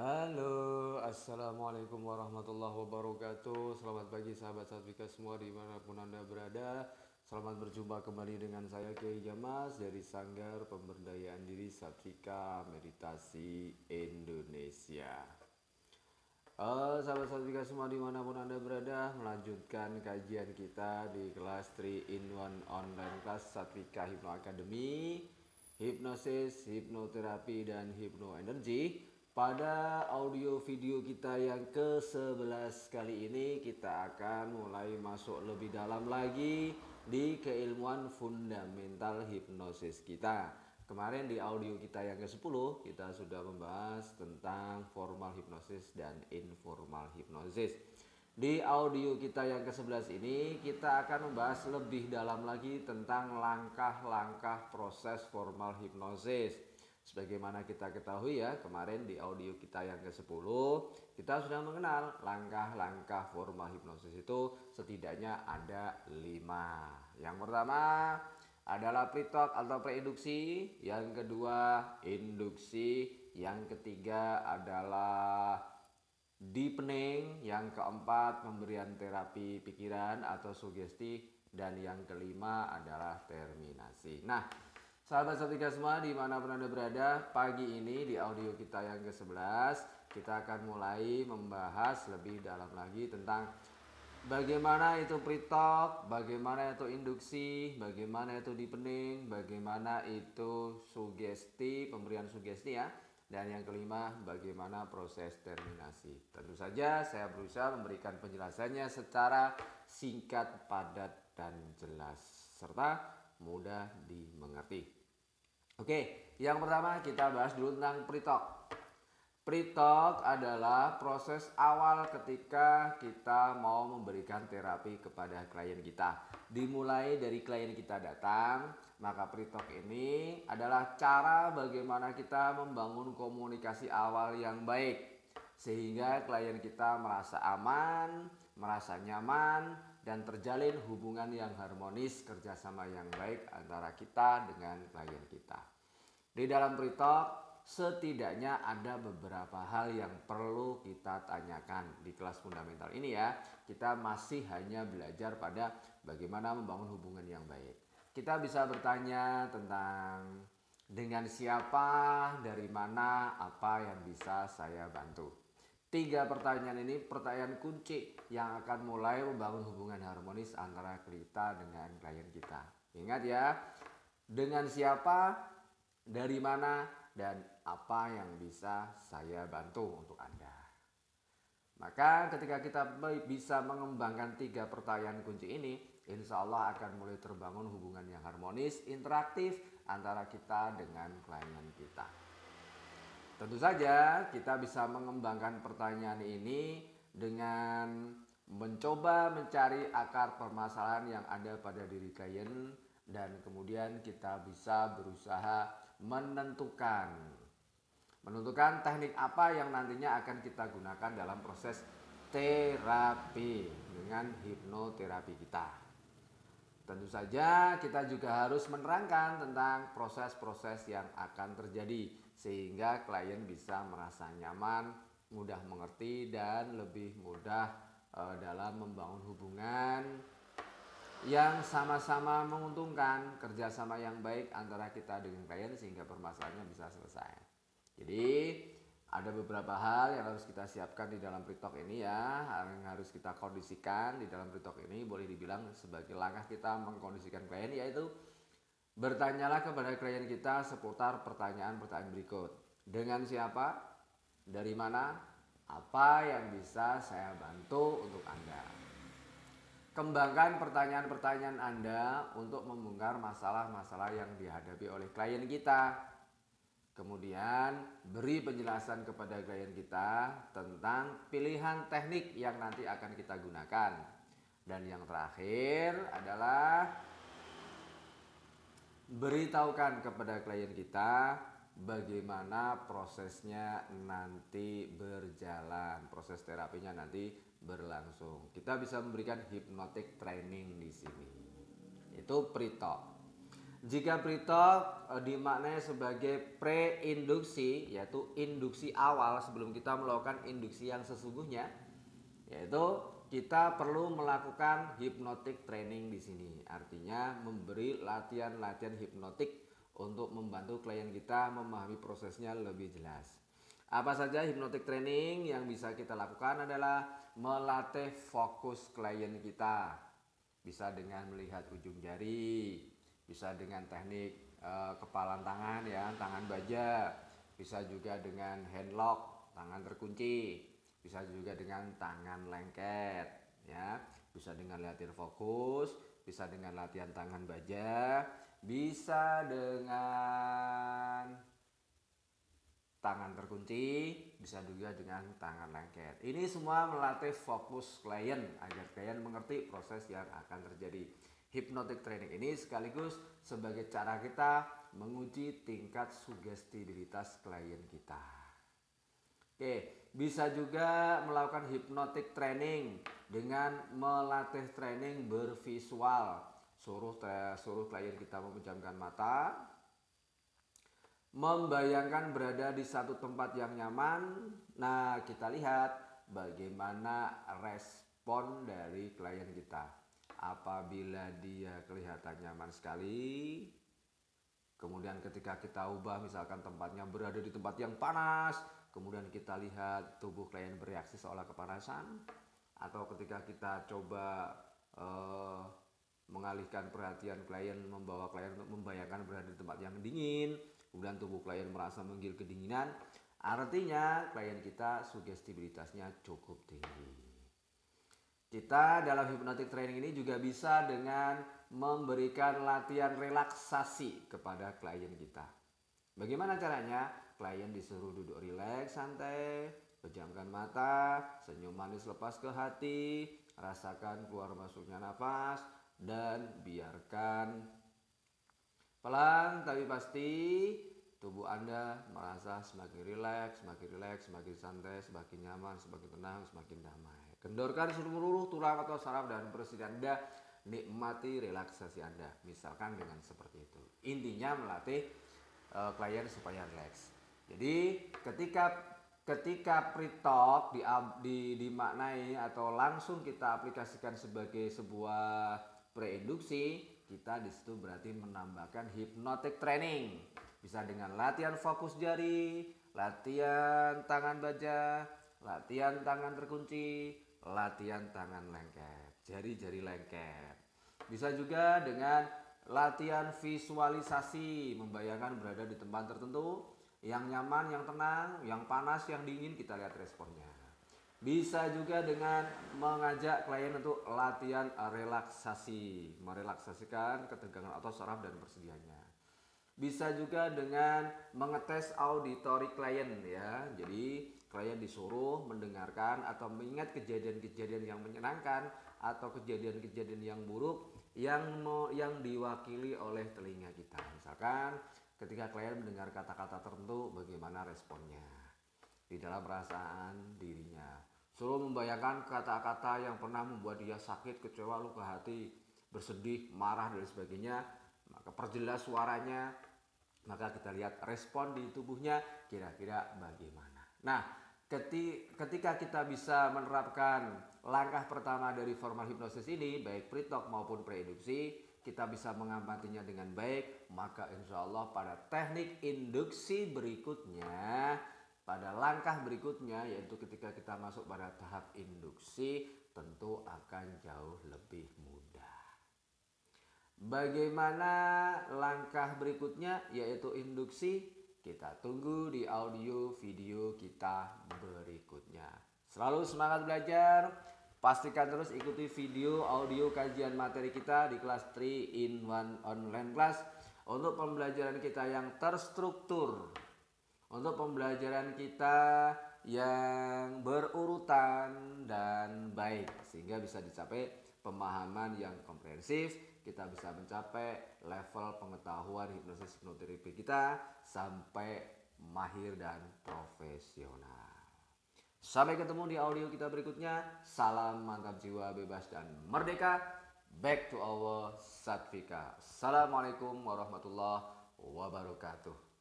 Halo, Assalamualaikum warahmatullahi wabarakatuh. Selamat pagi sahabat Satvika semua dimanapun Anda berada. Selamat berjumpa kembali dengan saya Kiai Jamas dari Sanggar Pemberdayaan Diri Satvika Meditasi Indonesia. Sahabat Satvika semua dimanapun Anda berada, melanjutkan kajian kita di kelas 3 in 1 online class Satvika Hipno Academy, hipnosis, hipnoterapi, dan hipnoenergi. Pada audio video kita yang ke-11 kali ini kita akan mulai masuk lebih dalam lagi di keilmuan fundamental hipnosis kita. Kemarin di audio kita yang ke-10 kita sudah membahas tentang formal hipnosis dan informal hipnosis. Di audio kita yang ke-11 ini kita akan membahas lebih dalam lagi tentang langkah-langkah proses formal hipnosis. Sebagaimana kita ketahui ya, kemarin di audio kita yang ke-10 kita sudah mengenal langkah-langkah formal hipnosis itu setidaknya ada 5. Yang pertama adalah pre-talk atau preinduksi, yang kedua induksi, yang ketiga adalah deepening, yang keempat pemberian terapi pikiran atau sugesti, dan yang kelima adalah terminasi. Nah, sahabat Satvika semua dimanapun Anda berada, pagi ini di audio kita yang ke-11 kita akan mulai membahas lebih dalam lagi tentang bagaimana itu pre-talk, bagaimana itu induksi, bagaimana itu deepening, bagaimana itu sugesti, pemberian sugesti ya. Dan yang kelima, bagaimana proses terminasi. Tentu saja saya berusaha memberikan penjelasannya secara singkat, padat, dan jelas, serta mudah dimengerti. Oke, yang pertama kita bahas dulu tentang pre-talk. Pre-talk adalah proses awal ketika kita mau memberikan terapi kepada klien kita. Dimulai dari klien kita datang, maka pre-talk ini adalah cara bagaimana kita membangun komunikasi awal yang baik, sehingga klien kita merasa aman, merasa nyaman, dan terjalin hubungan yang harmonis, kerjasama yang baik antara kita dengan klien kita. Di dalam pre-talk setidaknya ada beberapa hal yang perlu kita tanyakan. Di kelas fundamental ini ya, kita masih hanya belajar pada bagaimana membangun hubungan yang baik. Kita bisa bertanya tentang dengan siapa, dari mana, apa yang bisa saya bantu. 3 pertanyaan ini pertanyaan kunci yang akan mulai membangun hubungan harmonis antara kita dengan klien kita. Ingat ya, dengan siapa, dari mana, dan apa yang bisa saya bantu untuk Anda. Maka ketika kita bisa mengembangkan 3 pertanyaan kunci ini, insya Allah akan mulai terbangun hubungan yang harmonis, interaktif antara kita dengan klien kita. Tentu saja kita bisa mengembangkan pertanyaan ini dengan mencoba mencari akar permasalahan yang ada pada diri klien, dan kemudian kita bisa berusaha menentukan teknik apa yang nantinya akan kita gunakan dalam proses terapi dengan hipnoterapi kita. Tentu saja kita juga harus menerangkan tentang proses-proses yang akan terjadi sehingga klien bisa merasa nyaman, mudah mengerti, dan lebih mudah dalam membangun hubungan yang sama-sama menguntungkan, kerjasama yang baik antara kita dengan klien sehingga permasalahannya bisa selesai. Jadi ada beberapa hal yang harus kita siapkan di dalam pre-talk ini ya, yang harus kita kondisikan di dalam pre-talk ini. Boleh dibilang sebagai langkah kita mengkondisikan klien, yaitu bertanyalah kepada klien kita seputar pertanyaan-pertanyaan berikut. Dengan siapa, dari mana, apa yang bisa saya bantu untuk Anda. Kembangkan pertanyaan-pertanyaan Anda untuk membongkar masalah-masalah yang dihadapi oleh klien kita. Kemudian beri penjelasan kepada klien kita tentang pilihan teknik yang nanti akan kita gunakan. Dan yang terakhir adalah beritahukan kepada klien kita bagaimana prosesnya nanti berjalan, proses terapinya nanti berlangsung. Kita bisa memberikan hypnotic training di sini. Itu pre-talk. Jika pre-talk dimaknai sebagai pre-induksi, yaitu induksi awal sebelum kita melakukan induksi yang sesungguhnya, yaitu kita perlu melakukan hypnotic training di sini. Artinya memberi latihan-latihan hipnotik untuk membantu klien kita memahami prosesnya lebih jelas. Apa saja hypnotic training yang bisa kita lakukan adalah melatih fokus klien kita. Bisa dengan melihat ujung jari, bisa dengan teknik kepalan tangan ya, tangan baja, bisa juga dengan hand lock, tangan terkunci, bisa juga dengan tangan lengket ya, bisa dengan latihan fokus, bisa dengan latihan tangan baja, bisa dengan tangan terkunci, bisa juga dengan tangan lengket. Ini semua melatih fokus klien agar klien mengerti proses yang akan terjadi. Hypnotic training ini sekaligus sebagai cara kita menguji tingkat sugestibilitas klien kita. Oke, bisa juga melakukan hypnotic training dengan melatih training bervisual. Suruh klien kita memejamkan mata, membayangkan berada di satu tempat yang nyaman. Nah, kita lihat bagaimana respon dari klien kita. Apabila dia kelihatan nyaman sekali, kemudian ketika kita ubah misalkan tempatnya berada di tempat yang panas, kemudian kita lihat tubuh klien bereaksi seolah kepanasan, atau ketika kita coba mengalihkan perhatian klien, membawa klien untuk membayangkan berada di tempat yang dingin, kemudian tubuh klien merasa menggigil kedinginan, artinya klien kita sugestibilitasnya cukup tinggi. Kita dalam hypnotic training ini juga bisa dengan memberikan latihan relaksasi kepada klien kita. Bagaimana caranya? Klien disuruh duduk rileks, santai, pejamkan mata, senyum manis lepas ke hati, rasakan keluar masuknya nafas, dan biarkan pelan tapi pasti tubuh Anda merasa semakin rileks, semakin santai, semakin nyaman, semakin tenang, semakin damai. Kendorkan seluruh tulang atau saraf dan perut Anda, nikmati relaksasi Anda. Misalkan dengan seperti itu. Intinya melatih klien supaya rileks. Jadi ketika pre-talk dimaknai atau langsung kita aplikasikan sebagai sebuah pre-induksi, kita disitu berarti menambahkan hypnotic training. Bisa dengan latihan fokus jari, latihan tangan baja, latihan tangan terkunci, latihan tangan lengket, jari-jari lengket. Bisa juga dengan latihan visualisasi, membayangkan berada di tempat tertentu yang nyaman, yang tenang, yang panas, yang dingin, kita lihat responnya. Bisa juga dengan mengajak klien untuk latihan relaksasi, merelaksasikan ketegangan otot saraf dan persediaannya. Bisa juga dengan mengetes auditori klien ya. Jadi klien disuruh mendengarkan atau mengingat kejadian-kejadian yang menyenangkan atau kejadian-kejadian yang buruk yang diwakili oleh telinga kita. Misalkan ketika klien mendengar kata-kata tertentu, bagaimana responnya di dalam perasaan dirinya. Suruh membayangkan kata-kata yang pernah membuat dia sakit, kecewa, luka hati, bersedih, marah dan sebagainya. Maka perjelas suaranya, maka kita lihat respon di tubuhnya kira-kira bagaimana. Nah, ketika kita bisa menerapkan langkah pertama dari formal hipnosis ini, baik pre-talk maupun pre-induksi, kita bisa mengamatinya dengan baik, maka insya Allah pada teknik induksi berikutnya, pada langkah berikutnya, yaitu ketika kita masuk pada tahap induksi, tentu akan jauh lebih mudah. Bagaimana langkah berikutnya, yaitu induksi? Kita tunggu di audio video kita berikutnya. Selalu semangat belajar. Pastikan terus ikuti video audio kajian materi kita di kelas 3 in 1 online class untuk pembelajaran kita yang terstruktur, untuk pembelajaran kita yang berurutan dan baik, sehingga bisa dicapai pemahaman yang komprehensif. Kita bisa mencapai level pengetahuan hipnosis hipnoterapi kita sampai mahir dan profesional. Sampai ketemu di audio kita berikutnya. Salam mantap jiwa, bebas dan merdeka. back to our Satvika. Assalamualaikum warahmatullahi wabarakatuh.